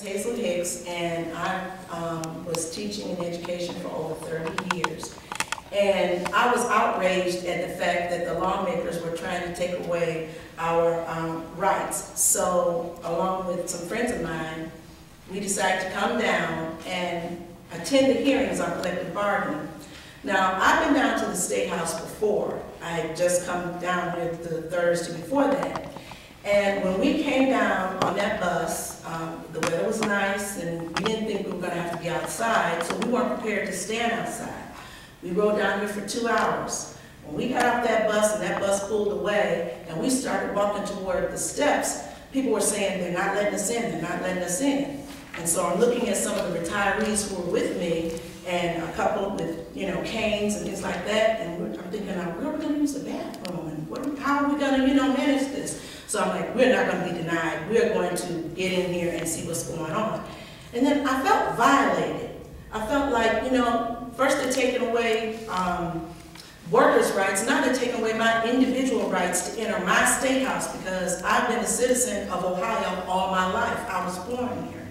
Hazel Hicks, and I was teaching in education for over 30 years. And I was outraged at the fact that the lawmakers were trying to take away our rights. So, along with some friends of mine, we decided to come down and attend the hearings on collective bargaining. Now, I've been down to the State House before. I had just come down here the Thursday before that. And when we came down on that bus, the weather was nice, and we didn't think we were going to have to be outside, so we weren't prepared to stand outside. We rode down here for 2 hours. When we got off that bus and that bus pulled away, and we started walking toward the steps, people were saying, they're not letting us in, they're not letting us in. And so I'm looking at some of the retirees who were with me, and a couple with, canes and things like that, and I'm thinking, where are we going to use the bathroom, and how are we going to, manage this? So I'm like, we're not going to be denied. We're going to get in here and see what's going on. And then I felt violated. I felt like, first they're taking away workers' rights, now they're taking away my individual rights to enter my state house, because I've been a citizen of Ohio all my life. I was born here.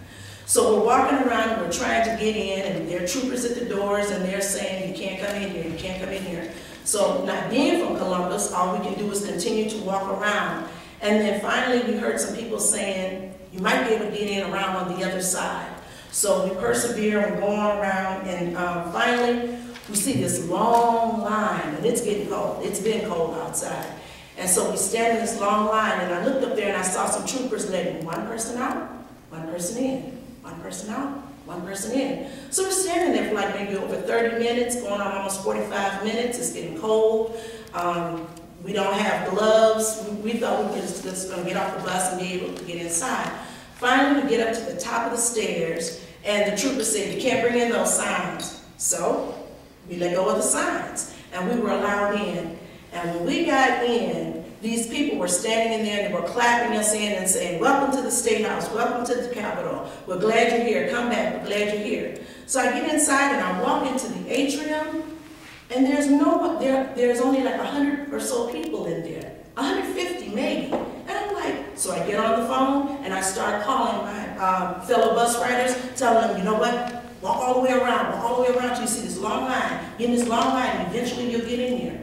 So we're walking around and we're trying to get in, and there are troopers at the doors, and they're saying, you can't come in here, you can't come in here. So not being from Columbus, all we can do is continue to walk around. And then finally we heard some people saying, you might be able to get in around on the other side. So we persevere and go on around, and finally we see this long line, and it's getting cold. It's been cold outside. And so we stand in this long line, and I looked up there and I saw some troopers letting one person out, one person in. One person out, one person in. So we're standing there for like maybe over 30 minutes, going on almost 45 minutes. It's getting cold. We don't have gloves. We thought we were just going to get off the bus and be able to get inside. Finally, we get up to the top of the stairs, and the trooper said, you can't bring in those signs. So we let go of the signs, and we were allowed in. And when we got in, these people were standing in there and they were clapping us in and saying, welcome to the State House, welcome to the Capitol. We're glad you're here, come back, we're glad you're here. So I get inside and I walk into the atrium, and there's only like 100 or so people in there, 150 maybe. And I'm like, so I get on the phone and I start calling my fellow bus riders, telling them, you know what, walk all the way around, walk all the way around till you see this long line. Get in this long line and eventually you'll get in here.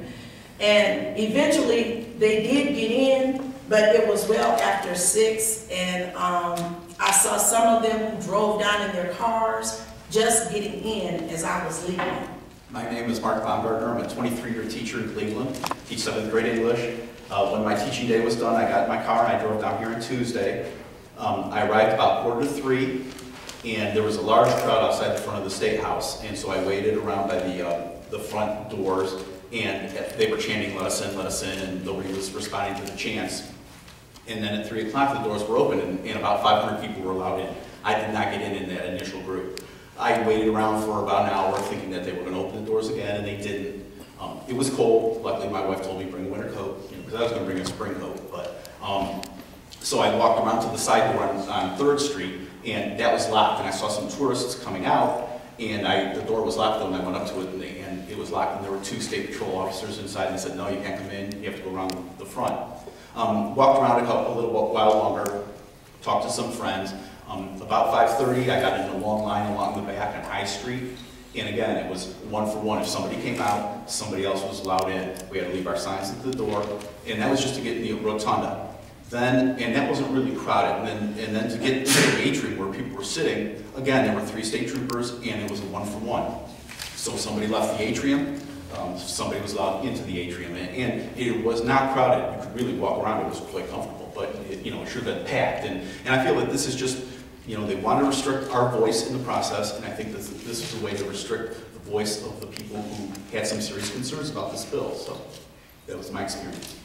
And eventually they did get in, but it was well after 6, and I saw some of them who drove down in their cars just getting in as I was leaving. My name is Mark Baumgartner. I'm a 23-year teacher in Cleveland. Teach 7th grade English. When my teaching day was done, I got in my car and I drove down here on Tuesday. I arrived about 2:45, and there was a large crowd outside the front of the State House, and so I waited around by the front doors. And they were chanting, let us in, and nobody was responding to the chants. And then at 3 o'clock, the doors were open, and about 500 people were allowed in. I did not get in that initial group. I waited around for about an hour thinking that they were going to open the doors again, and they didn't. It was cold. Luckily, my wife told me to bring a winter coat, because I was going to bring a spring coat. But so I walked around to the side door on 3rd Street, and that was locked, and I saw some tourists coming out, and the door was locked, and I went up to it, and it was locked, and there were 2 state patrol officers inside, and they said, no, you can't come in, you have to go around the front. Walked around a little while longer, talked to some friends. About 5:30, I got in a long line along the back on High Street, and again, it was 1 for 1. If somebody came out, somebody else was allowed in. We had to leave our signs at the door, and that was just to get in the rotunda. And that wasn't really crowded. And then to get to the atrium where people were sitting, again, there were 3 state troopers, and it was a 1 for 1. So somebody left the atrium, somebody was allowed into the atrium, and it was not crowded. You could really walk around; it was quite comfortable. But it should have been packed. And I feel that this is just, they want to restrict our voice in the process, and I think this is a way to restrict the voice of the people who had some serious concerns about this bill. So that was my experience.